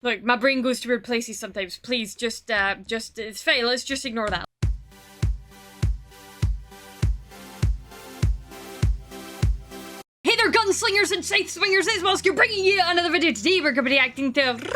Look, my brain goes to weird places sometimes. Please, just, it's fine. Let's just ignore that. Hey there, gunslingers and scythe swingers, it's Wesker bringing you another video. Today we're going to be reacting to RWBY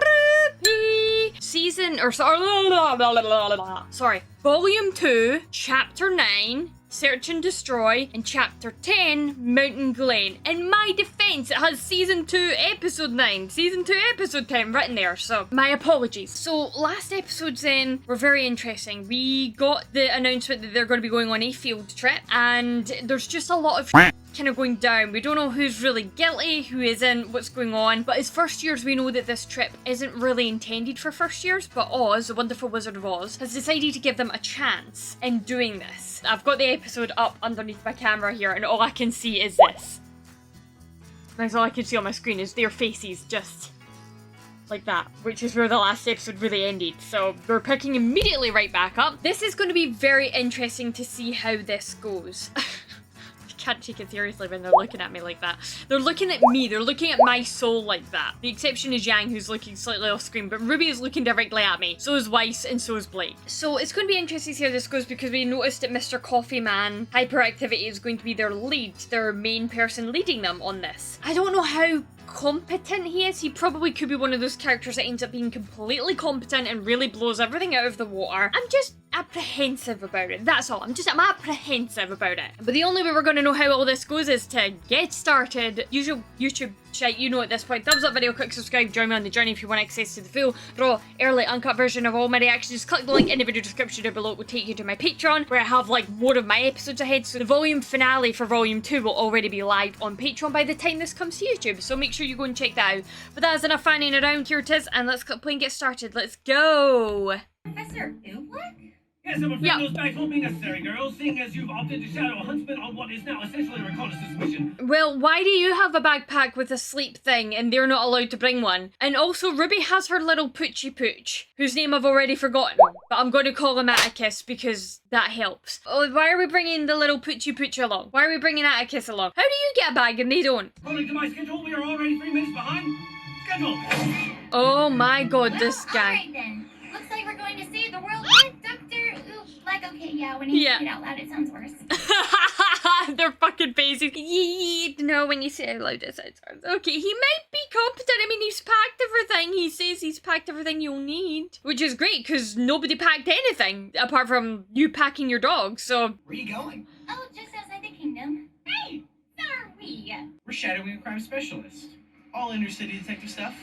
Volume 2, Chapter 9, Search and Destroy, and Chapter 10, Mountain Glen. In my defense, it has Season 2, Episode 9, Season 2, Episode 10 written there, so my apologies. So, last episodes then were very interesting. We got the announcement that they're going to be going on a field trip, and there's just a lot of kind of going down. We don't know who's really guilty, who isn't, what's going on. But as first years, we know that this trip isn't really intended for first years, but Oz, the wonderful Wizard of Oz, has decided to give them a chance in doing this. I've got the episode up underneath my camera here, and all I can see is this. That's all I can see on my screen is their faces just like that, which is where the last episode really ended. So we're picking immediately right back up. This is going to be very interesting to see how this goes. Can't take it seriously when they're looking at me like that. They're looking at me, they're looking at my soul like that. The exception is Yang, who's looking slightly off screen, but RWBY is looking directly at me. So is Weiss, and so is Blake. So it's going to be interesting to see how this goes, because we noticed that Mr. Coffee Man Hyperactivity is going to be their lead, their main person leading them on this. I don't know how competent he is. He probably could be one of those characters that ends up being completely competent and really blows everything out of the water. I'm just apprehensive about it. That's all. I'm apprehensive about it. But the only way we're going to know how all this goes is to get started. Usual YouTube shite, you know at this point. Thumbs up video, click subscribe, join me on the journey if you want access to the full, raw, early, uncut version of all my reactions. Click the link in the video description down below. It will take you to my Patreon, where I have like more of my episodes ahead. So the volume finale for volume 2 will already be live on Patreon by the time this comes to YouTube. So make sure you go and check that out. But that is enough fanning around. Here it is, and let's click play and get started. Let's go. Professor Oobleck? Yes, I'm afraid those bags won't be necessary, girls, seeing as you've opted to shadow a huntsman on what is now essentially a reconnaissance mission. Well, why do you have a backpack with a sleep thing and they're not allowed to bring one? And also, RWBY has her little Poochie Pooch, whose name I've already forgotten, but I'm going to call him Atticus because that helps. Oh, why are we bringing the little Poochie Pooch along? Why are we bringing Atticus along? How do you get a bag and they don't? According to my schedule, we are already 3 minutes behind schedule. Oh my god, Well, this guy. Alright then. Looks like we're going to save the world with Dr. Oobleck. Okay, yeah, when you say it out loud, it sounds worse. Their fucking faces. No, when you say it out loud, it sounds worse. Okay, he might be competent. I mean, he's packed everything. He says he's packed everything you'll need. Which is great, because nobody packed anything, apart from you packing your dog, so... Where are you going? Oh, just outside the kingdom. Hey, so are we. We're shadowing a crime specialist. All inner city detective stuff.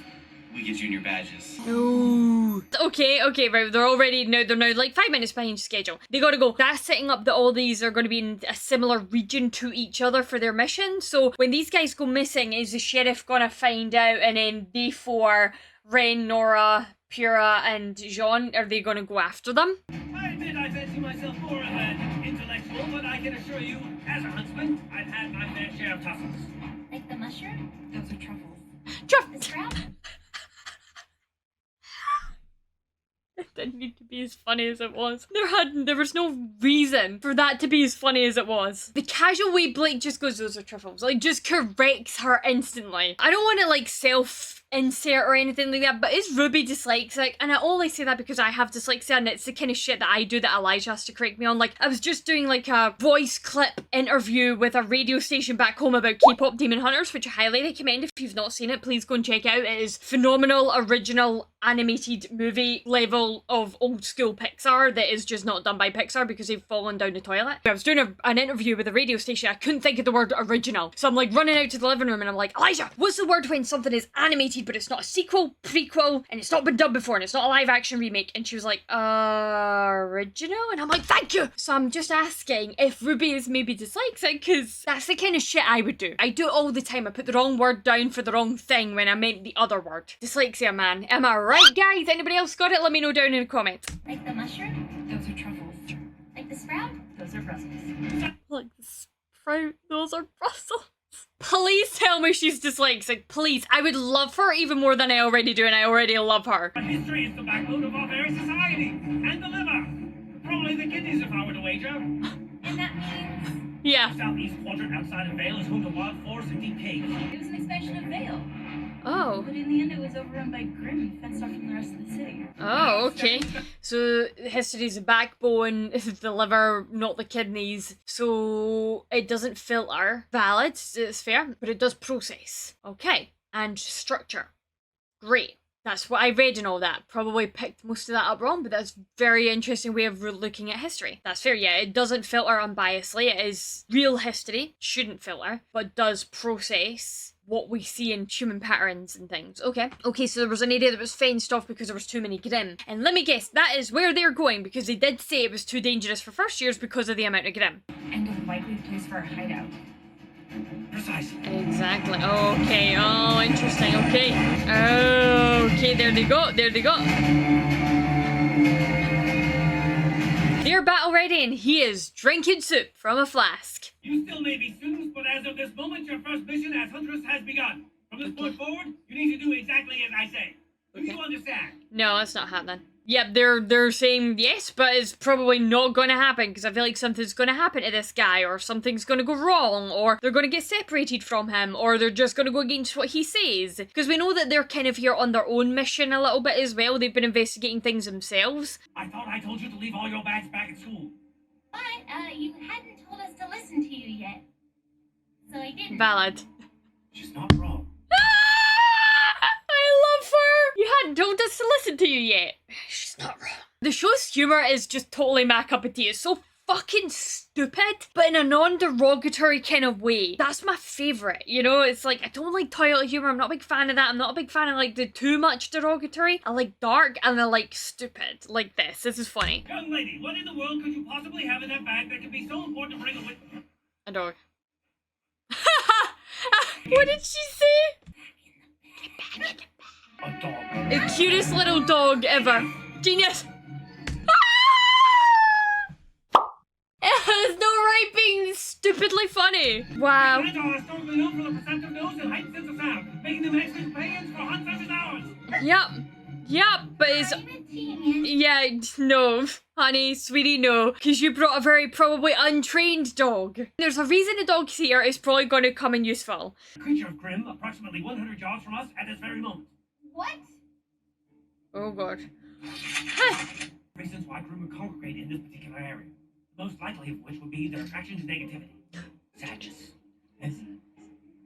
We get junior badges. Ooh. Okay, right. They're now like 5 minutes behind schedule. They gotta go. That's setting up that all these are gonna be in a similar region to each other for their mission. So when these guys go missing, is the sheriff gonna find out, and then they four, Ren, Nora, Pura, and Jean, are they gonna go after them? I fancy myself more of an intellectual, but I can assure you, as a huntsman, I've had my fair share of tussles. Like the mushroom? Those are truffles. The sprout? It didn't need to be as funny as it was. There was no reason for that to be as funny as it was. The casual way Blake just goes, those are truffles. Like, just corrects her instantly. I don't want to, like, self-insert or anything like that, but is RWBY dyslexic? And I only say that because I have dyslexia, and it's the kind of shit that I do that Elijah has to correct me on. Like, I was just doing, like, a voice clip interview with a radio station back home about K-pop Demon Hunters, which I highly recommend. If you've not seen it, please go and check it out. It is phenomenal, original, animated movie level of old school Pixar that is just not done by Pixar because they've fallen down the toilet. I was doing an interview with a radio station. I couldn't think of the word original. So I'm like running out to the living room and I'm like, Elijah, what's the word when something is animated but it's not a sequel, prequel, and it's not been done before and it's not a live action remake? And she was like, original? And I'm like, thank you! So I'm just asking if RWBY is maybe dyslexic, because that's the kind of shit I would do. I do it all the time. I put the wrong word down for the wrong thing when I meant the other word. Dyslexia, man. Am I right, guys? Anybody else got it? Let me know down in the comments. Like the mushroom? Those are truffles. Like the sprout? Those are Brussels. Like the sprout, those are Brussels. Please tell me she's dyslexic, please. I would love her even more than I already do, and I already love her. But history is the backbone of our very society. And the liver. Probably the kidneys if I were to wager. And that means... Yeah. The southeast quadrant outside of Vale is home to wild forests and deep caves. It was an expansion of Vale. Oh. But in the end, it was overrun by Grimm and fenced off from the rest of the city. Oh, okay. So history's the backbone, the liver, not the kidneys. So it doesn't filter. Valid, it's fair, but it does process. Okay. And structure. Great. That's what I read and all that. Probably picked most of that up wrong, but that's a very interesting way of looking at history. That's fair, yeah. It doesn't filter unbiasedly. It is real history. Shouldn't filter, but does process what we see in human patterns and things. Okay. Okay, so there was an area that was fenced off because there was too many Grimm. And let me guess, that is where they're going, because they did say it was too dangerous for first years because of the amount of Grimm. And a likely place for a hideout. Precisely. Exactly. Okay. Oh, interesting. Okay. Okay, there they go. There they go. They're battle ready and he is drinking soup from a flask. You still may be students, but as of this moment, your first mission as Huntress has begun. From this point forward, you need to do exactly as I say. Do you understand? No, that's not happening. Yep, they're saying yes, but it's probably not going to happen because I feel like something's going to happen to this guy, or something's going to go wrong, or they're going to get separated from him, or they're just going to go against what he says. Because we know that they're kind of here on their own mission a little bit as well. They've been investigating things themselves. I thought I told you to leave all your bags back at school. But, you hadn't told us to listen to you yet. So I didn't. Valid. She's not wrong. I love her! You hadn't told us to listen to you yet. She's not wrong. The show's humour is just totally my cup of tea. It's so fucking stupid, but in a non-derogatory kind of way. That's my favourite, you know? It's like, I don't like toilet humour. I'm not a big fan of that. I'm not a big fan of, like, the too much derogatory. I like dark and I like stupid. Like this. This is funny. Young lady, what in the world could you possibly have in that bag that could be so important to bring with? A dog. What did she say? A dog. The cutest little dog ever. Genius. There's no right being stupidly funny. Wow. Guides are historically known for the perceptive nose and heightened sense of sound, making them excellent companions for hunts such as ours. Yep, but it's... I'm a genius. Yeah, no. Honey, sweetie, no. Because you brought a very probably untrained dog. There's a reason a dog's here. It's probably going to come in useful. Creature of Grimm, approximately 100 yards from us at this very moment. What? Oh, God. Reasons why Grimm would congregate in this particular area. Most likely of which would be their attraction to negativity, sadness, and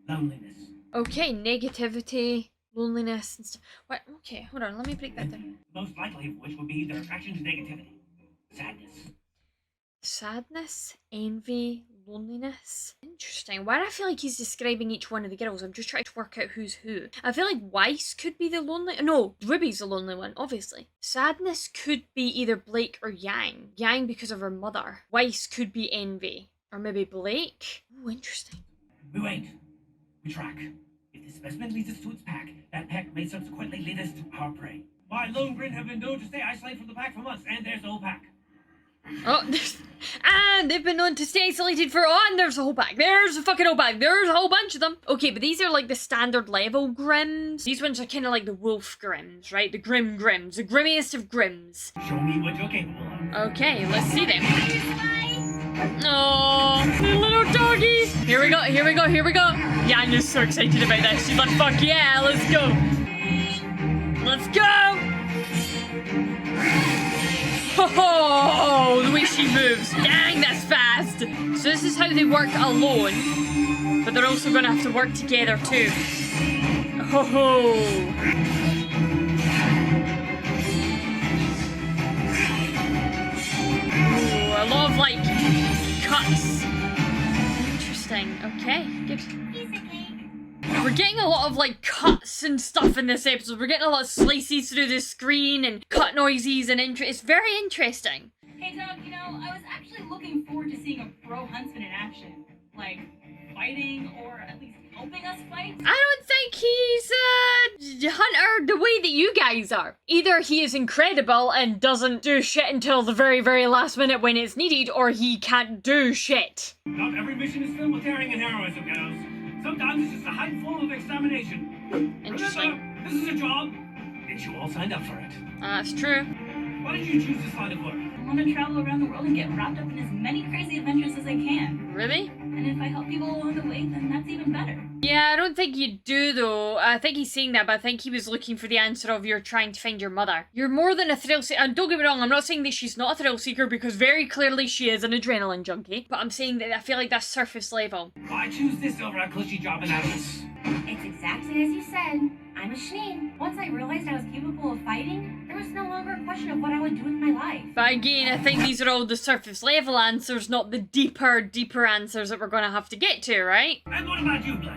loneliness. Okay, negativity, loneliness, and stuff. What? Okay, hold on. Let me break that down. Most likely of which would be their attraction to negativity, sadness. Sadness, envy, loneliness. Interesting. Why do I feel like he's describing each one of the girls? I'm just trying to work out who's who. I feel like Weiss could be the lonely... No, Ruby's the lonely one, obviously. Sadness could be either Blake or Yang. Yang because of her mother. Weiss could be Envy. Or maybe Blake. Oh, interesting. We wait. We track. If this specimen leads us to its pack, that pack may subsequently lead us to our prey. Why, lone Grin have been known to stay isolated from the pack for months, and there's no pack. Oh, and they've been known to stay isolated for... Oh, and there's a whole pack. There's a fucking whole pack. There's a whole bunch of them. Okay, but these are like the standard level Grimms. These ones are kind of like the wolf Grimms, right? The grim Grimms. The grimmiest of Grimms. Show me what you're capable of. Okay, let's see them. Oh, little doggy. Here we go, here we go, here we go. Yang is so excited about this. She's like, fuck yeah, let's go. Let's go. Oh, the way she moves. Dang, that's fast. So this is how they work alone, but they're also going to have to work together too. Oh. Ooh, I love, like, cuts. Interesting. Okay, good. Piece of cake. We're getting a lot of, like, cuts and stuff in this episode. We're getting a lot of slices through the screen and cut noises and it's very interesting. Hey, Doug, you know, I was actually looking forward to seeing a pro huntsman in action. Like, fighting or at least helping us fight. I don't think he's a hunter the way that you guys are. Either he is incredible and doesn't do shit until the very, very last minute when it's needed, or he can't do shit. Not every mission is filled with daring and heroism, girls. Sometimes it's just a high form of extermination. Interesting. Remember, this is a job, and you all signed up for it. That's true. Why did you choose this line of work? I want to travel around the world and get wrapped up in as many crazy adventures as I can. Really? And if I help people along the way, then that's even better. Yeah, I don't think you do, though. I think he's saying that, but I think he was looking for the answer of you're trying to find your mother. You're more than a thrill seeker. And don't get me wrong, I'm not saying that she's not a thrill seeker, because very clearly she is an adrenaline junkie. But I'm saying that I feel like that's surface level. I choose this over a cushy job in Anex. It's exactly as you said. I'm a Shneen. Once I realized I was capable of fighting, there was no longer a question of what I would do with my life. But again, I think these are all the surface level answers, not the deeper answers that we're going to have to get to, right? And what about you, Blake?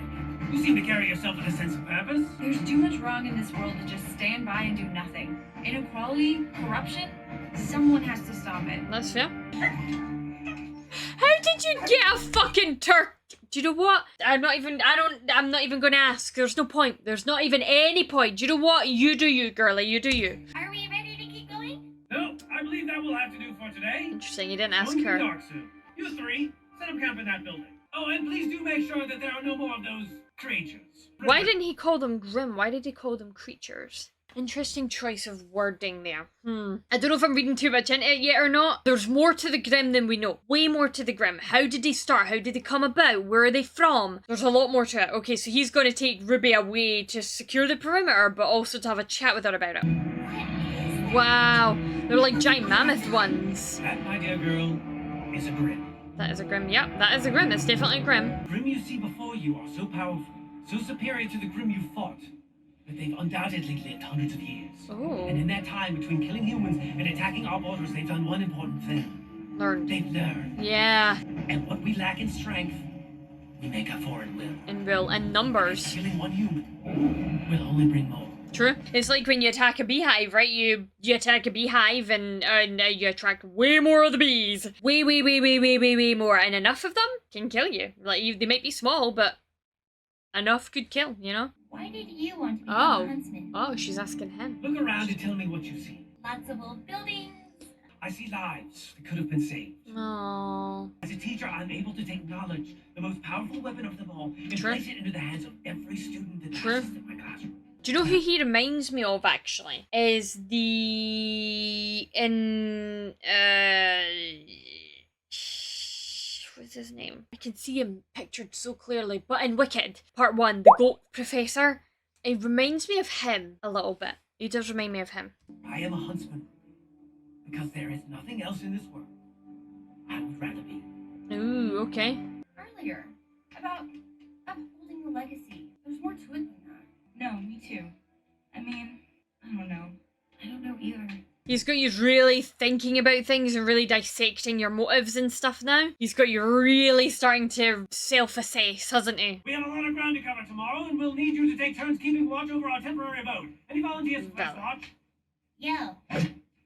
You seem to carry yourself with a sense of purpose. There's too much wrong in this world to just stand by and do nothing. Inequality, corruption, someone has to stop it. That's fair. How did you get a fucking turkey? Do you know what? I'm not even gonna ask. There's no point. There's not even any point. Do you know what? You do you, girlie. You do you. Are we ready to keep going? No, I believe that will have to do for today. Interesting, you didn't ask It's going to her. be dark soon. You three, set up camp in that building. Oh, and please do make sure that there are no more of those creatures. Why didn't he call them grim? Why did he call them creatures? Interesting choice of wording there. I don't know if I'm reading too much into it yet or not. There's more to the Grim than we know. Way more to the Grim. How did they start? How did they come about? Where are they from? There's a lot more to it. Okay, so he's going to take RWBY away to secure the perimeter, but also to have a chat with her about it. Wow. They're like giant mammoth ones. That, my dear girl, is a Grim. That is a Grim. Yep, that is a Grim. It's definitely a Grim. The Grim you see before you are so powerful, so superior to the Grim you fought, that they've undoubtedly lived hundreds of years. Oh. And in that time between killing humans and attacking our borders, they've done one important thing. Learned. They've learned. Yeah. And what we lack in strength, we make up for in will. In will. And numbers. Killing one human will only bring more. True. It's like when you attack a beehive, right? You attack a beehive and you attract way more of the bees. Way more. And enough of them can kill you. Like, they might be small, but enough could kill, you know? Why did you want to become a huntsman? Oh, she's asking him. Look around and tell me what you see. Lots of old buildings. I see lives that could have been saved. Oh. As a teacher, I'm able to take knowledge, the most powerful weapon of them all, and True. place it into the hands of every student that True. passes in my classroom. Do you know who he reminds me of, actually? Is what's his name? I can see him pictured so clearly. But in Wicked, Part 1, the goat professor, it reminds me of him a little bit. He does remind me of him. I am a huntsman because there is nothing else in this world I would rather be. Ooh, okay. Earlier, about upholding the legacy. There's more to it than that. No, me too. I mean, I don't know. I don't know either. He's got you really thinking about things and really dissecting your motives and stuff now. He's got you really starting to self-assess, hasn't he? We have a lot of ground to cover tomorrow, and we'll need you to take turns keeping watch over our temporary abode. Any volunteers for first watch? Yo.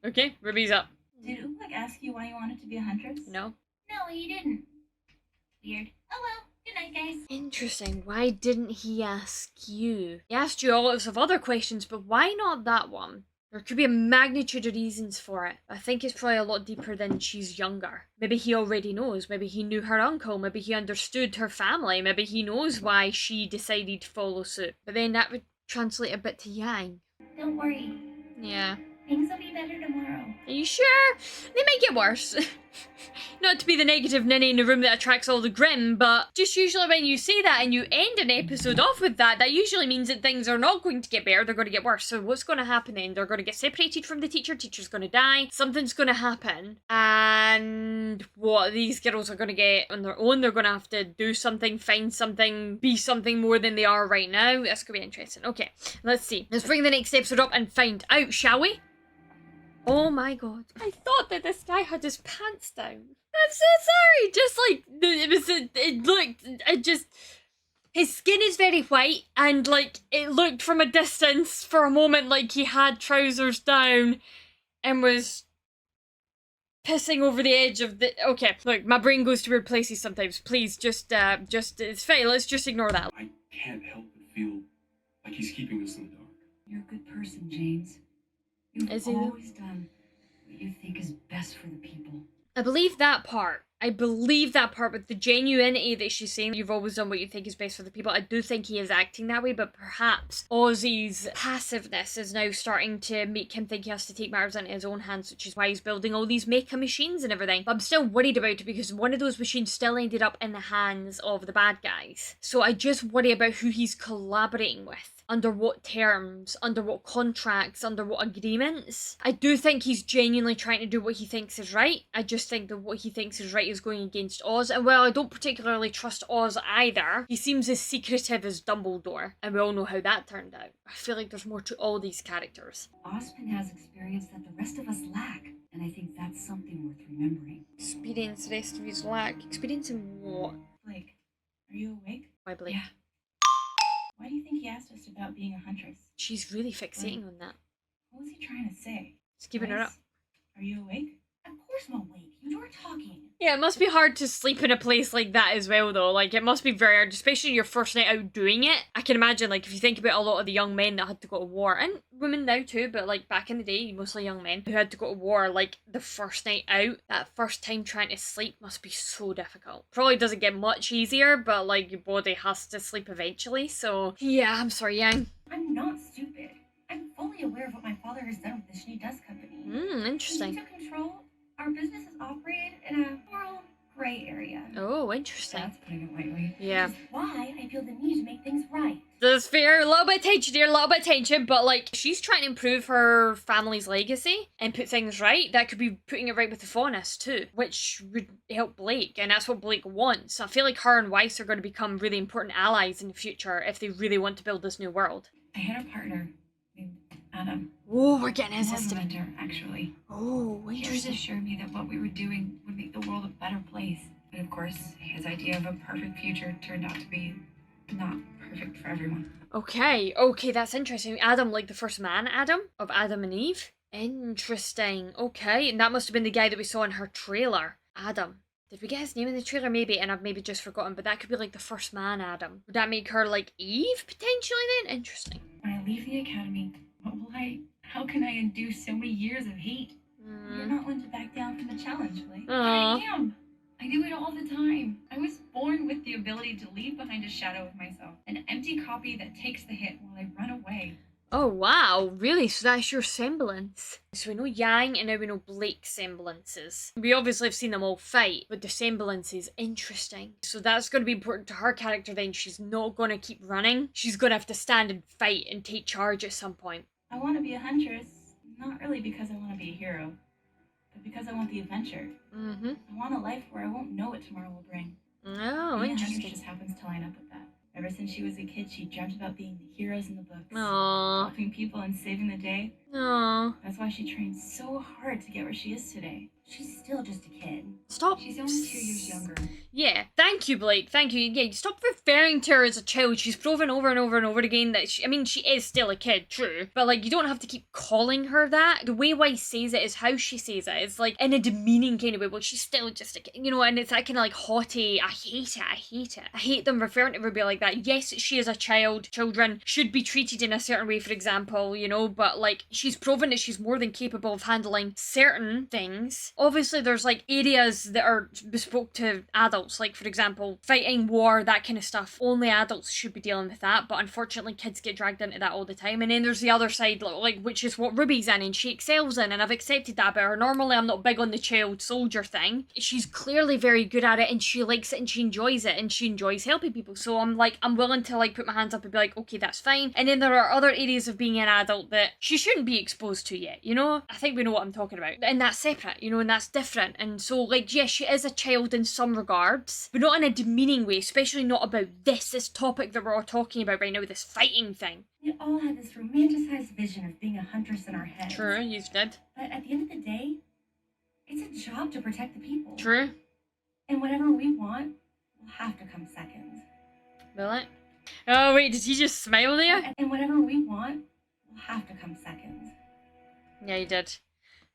Okay, Ruby's up. Did Oobleck ask you why you wanted to be a huntress? No. No, he didn't. Weird. Oh well. Good night, guys. Interesting. Why didn't he ask you? He asked you lots of other questions, but why not that one? There could be a magnitude of reasons for it. I think it's probably a lot deeper than she's younger. Maybe he already knows. Maybe he knew her uncle. Maybe he understood her family. Maybe he knows why she decided to follow suit. But then that would translate a bit to Yang. Don't worry. Yeah. Things will be better tomorrow. Are you sure? They might get worse. Not to be the negative ninny in the room that attracts all the grim, but just usually when you say that and you end an episode off with that, that usually means that things are not going to get better, they're going to get worse. So what's going to happen then? They're going to get separated from the teacher's going to die, something's going to happen, and what, these girls are going to get on their own, they're going to have to do something, find something, be something more than they are right now. That's going to be interesting. Okay, let's see. Let's bring the next episode up and find out, shall we? Oh my god. I thought that this guy had his pants down. I'm so sorry. Just like, his skin is very white and like, it looked from a distance for a moment like he had trousers down and was pissing over the edge of the, okay. Look, my brain goes to weird places sometimes. Please, just, it's fine. Let's just ignore that. I can't help but feel like he's keeping us in the dark. You're a good person, James. You've Is he though? always done what you think is best for the people. I believe that part. I believe that part with the genuinity that she's saying, you've always done what you think is best for the people. I do think he is acting that way, but perhaps Ozzy's passiveness is now starting to make him think he has to take matters into his own hands, which is why he's building all these mecha machines and everything. But I'm still worried about it because one of those machines still ended up in the hands of the bad guys. So I just worry about who he's collaborating with. Under what terms, under what contracts, under what agreements. I do think he's genuinely trying to do what he thinks is right. I just think that what he thinks is right is going against Oz. And while I don't particularly trust Oz either, he seems as secretive as Dumbledore. And we all know how that turned out. I feel like there's more to all these characters. Ozpin has experience that the rest of us lack, and I think that's something worth remembering. Experience the rest of his lack. Experience in what? Blake, are you awake? Why, Blake? Yeah. Why do you think he asked us about being a huntress? She's really fixating on that. What was he trying to say? It's keeping her up. Are you awake? Of course I'm awake. You were talking. Yeah, it must be hard to sleep in a place like that as well, though. Like, it must be very hard, especially your first night out doing it. I can imagine, like, if you think about a lot of the young men that had to go to war, and women now too, but, like, back in the day, mostly young men who had to go to war, like, the first night out, that first time trying to sleep must be so difficult. Probably doesn't get much easier, but, like, your body has to sleep eventually, so... Yeah, I'm sorry, Yang. I'm not stupid. I'm fully aware of what my father has done with the Schnee Dust Company. Interesting. Since he took control, our business has operated in a moral gray area. Oh, interesting. That's putting it lightly. Yeah. Which is why I feel the need to make things right. That's fair. A little bit of tension here, a little bit of tension, but like, she's trying to improve her family's legacy and put things right. That could be putting it right with the Faunus too, which would help Blake, and that's what Blake wants. I feel like her and Weiss are going to become really important allies in the future if they really want to build this new world. I had a partner named Adam. Oh, we're getting his He was a history. mentor, actually. Oh, He always interesting. assured me that what we were doing would make the world a better place. But of course, his idea of a perfect future turned out to be not perfect for everyone. Okay, that's interesting. Adam, like the first man Adam of Adam and Eve? Interesting. Okay, and that must have been the guy that we saw in her trailer. Adam. Did we get his name in the trailer? Maybe, and I've maybe just forgotten, but that could be like the first man Adam. Would that make her like Eve, potentially then? Interesting. When I leave the academy, how can I undo so many years of hate? You're not one to back down from the challenge, Blake. Aw. I am. I do it all the time. I was born with the ability to leave behind a shadow of myself, an empty copy that takes the hit while I run away. Oh wow, really? So that's your semblance. So we know Yang and now we know Blake's semblances. We obviously have seen them all fight, but the semblance is interesting. So that's going to be important to her character then. She's not going to keep running. She's going to have to stand and fight and take charge at some point. I want to be a huntress, not really because I want to be a hero, but because I want the adventure. Mm-hmm. I want a life where I won't know what tomorrow will bring. Oh, Being a huntress interesting. just happens to line up with that. Ever since she was a kid, she dreamt about being the heroes in the books, Aww. helping people and saving the day. Aww. That's why she trained so hard to get where she is today. She's still just a kid. Stop. She's only 2 years younger. Yeah, thank you, Blake. Thank you. Yeah, stop referring to her as a child. She's proven over and over and over again that she is still a kid, true. But, like, you don't have to keep calling her that. The way Weiss says it is how she says it. It's, like, in a demeaning kind of way. Well, she's still just a kid, you know, and it's that kind of, like, haughty. I hate it. I hate them referring to Ruby like that. Yes, she is a child. Children should be treated in a certain way, for example, you know, but, like, she's proven that she's more than capable of handling certain things. Obviously, there's, like, areas that are bespoke to adults, like, for example, fighting, war, that kind of stuff. Only adults should be dealing with that, but unfortunately, kids get dragged into that all the time. And then there's the other side, like, which is what Ruby's in, and she excels in, and I've accepted that about her. Normally, I'm not big on the child soldier thing. She's clearly very good at it, and she likes it, and she enjoys it, and she enjoys helping people. So I'm willing to, like, put my hands up and be like, okay, that's fine. And then there are other areas of being an adult that she shouldn't be exposed to yet, you know? I think we know what I'm talking about. And that's separate, you know, and that's different. And so, like, yes, she is a child in some regards, but not in a demeaning way, especially not about this topic that we're all talking about right now, this fighting thing. We all had this romanticized vision of being a huntress in our heads. True, you did. But at the end of the day, it's a job to protect the people. True. And whatever we want will have to come second. Will it? Oh, wait, did he just smile there? And whatever we want will have to come second. Yeah, he did.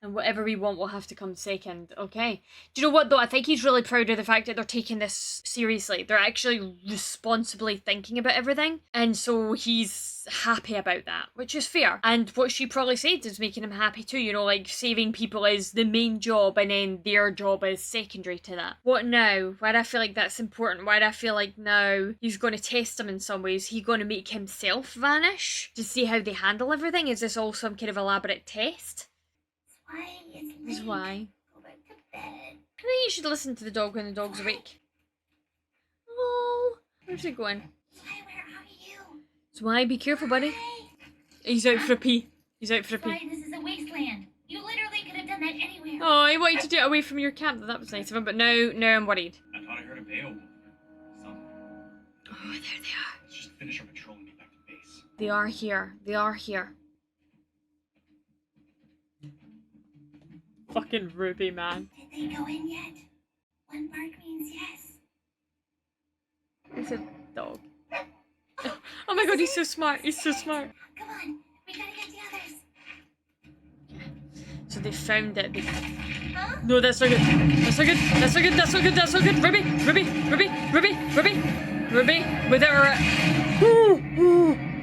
And whatever we want will have to come second. Okay. Do you know what though? I think he's really proud of the fact that they're taking this seriously. They're actually responsibly thinking about everything. And so he's happy about that, which is fair. And what she probably said is making him happy too. You know, like saving people is the main job and then their job is secondary to that. What now? Why do I feel like that's important? Why do I feel like now he's going to test them in some ways? He's going to make himself vanish to see how they handle everything? Is this all some kind of elaborate test? Why it's late. Is why. Go back to bed. I think you should listen to the dog when the dog's awake. Oh, where's he going? Why, where are you? So why? Be careful, buddy. Why? He's out for a pee. He's out for a Why, pee. this is a wasteland. You literally could have done that anywhere. Oh, he wanted to do it away from your camp. That was nice of him, but now I'm worried. I thought I heard a bail. Something. Oh, there they are. Let's just finish our patrol and get back to base. They are here. They are here. Fucking Ruby, man. Did they go in yet? One bark means yes. It's a dog. Oh my god, he's so smart. He's so smart. Come on, we gotta get the others. So they found it. Huh? No, that's not good. That's not good. That's not good. That's not good. That's not good. Ruby, Ruby, Ruby, Ruby, Ruby, Ruby, without her,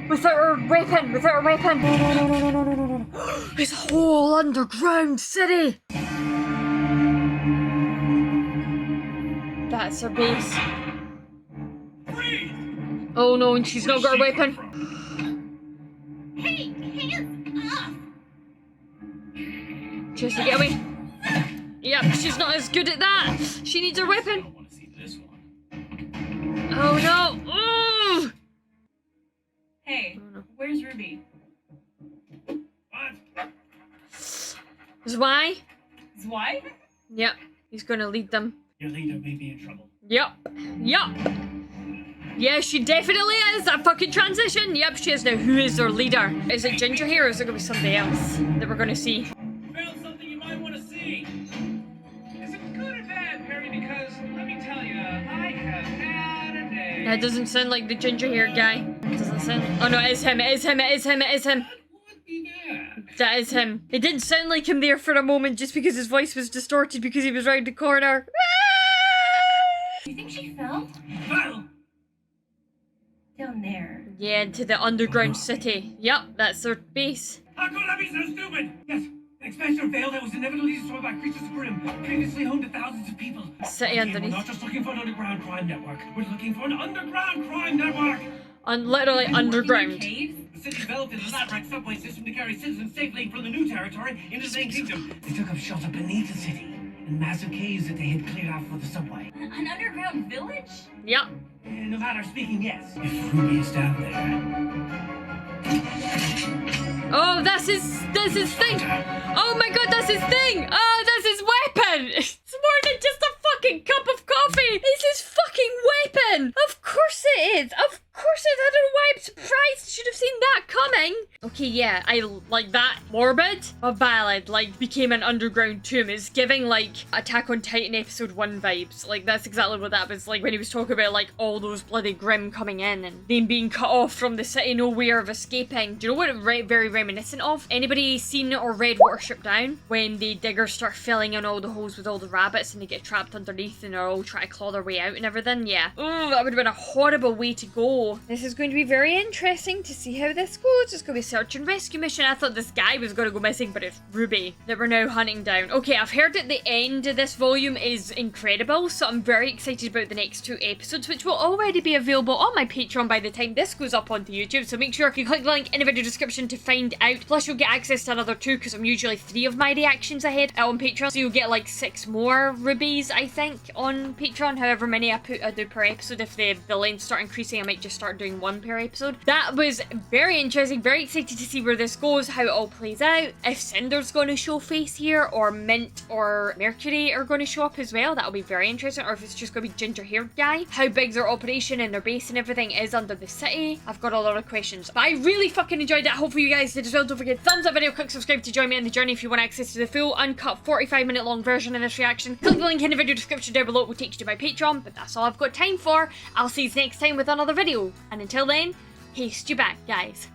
without her weapon, without her weapon. No. His whole underground city. That's her base. Freeze! Oh no, and she's not got her weapon. Hey, hands off! She has to get away. Yep, she's not as good at that. She needs her I weapon. don't want to see this one. Oh no. Ooh. Hey, Oh, no. where's Ruby? What? Zwei? Zwei? Yep, he's gonna lead them. Your leader may be in trouble. Yep. Yeah, she definitely is. That fucking transition. Yep, she is now. Who is their leader? Is it Ginger here or is it gonna be somebody else that we're gonna see? Found something you might want to see. Is it good or bad, Perry? Because let me tell you, I have had a day. That doesn't sound like the ginger hair guy. Doesn't sound. Oh no, it is him. It is him. It is him. It is him. That would be bad. That is him. It didn't sound like him there for a moment just because his voice was distorted because he was round the corner. Do you think she fell? Well, Down there. Yeah, into the underground city. Yep, that's their base. how could I be so stupid? Yes, an expansion of Vale that was inevitably destroyed by creatures of Grim, previously home to thousands of people. City We're underneath. not just looking for an underground crime network. We're looking for an underground crime network. Literally In underground. caves? The city developed an elaborate subway system to carry citizens safely from the new territory into the main kingdom. They took up shelter beneath the city in massive caves that they had cleared out for the subway. An underground village? Yep. In a matter of speaking, yes. If Ruby is down there. Oh, that's his thing. Oh my god, that's his thing. Oh, that's his weapon. It's more than just a fucking cup of coffee. It's his fucking weapon. Of course it is. Of course it is. I don't know why I'm surprised. Should have seen that coming. Okay, yeah, I like that. Morbid but valid. Like, became an underground tomb. It's giving, like, Attack on Titan episode 1 vibes. Like, that's exactly what that was like when he was talking about, like, all those bloody Grim coming in and them being cut off from the city, no way of escaping. Do you know what it very reminiscent of? Anybody seen or read Watership Down? When the diggers start filling in all the holes with all the rabbits and they get trapped underneath and they're all trying to claw their way out and everything? Yeah. Oh, that would have been a horrible way to go. This is going to be very interesting to see how this goes. It's going to be a search and rescue mission. I thought this guy was going to go missing, but it's Ruby that we're now hunting down. Okay, I've heard that the end of this volume is incredible, so I'm very excited about the next 2 episodes, which will already be available on my Patreon by the time this goes up onto YouTube, so make sure you click the link in the video description to find out. Plus, you'll get access to another 2, because I'm usually 3 of my reactions ahead on Patreon, so you'll get like 6 more rubies, I think, on Patreon, however many I do per episode. If the lengths start increasing, I might just start doing 1 per episode. That was very interesting, very excited to see where this goes, how it all plays out, if Cinder's going to show face here, or Mint or Mercury are going to show up as well. That'll be very interesting, or if it's just going to be ginger haired guy, how big their operation and their base and everything is under the city. I've got a lot of questions, but I really fucking enjoyed it. Hopefully you guys did as well. Don't forget, thumbs up video, click subscribe to join me on the journey if you want access to the full uncut 45-minute long version of this reaction. Click the link in the video description down below, it will take you to my Patreon, but that's all I've got time for. I'll see you next time with another video, and until then, haste you back, guys.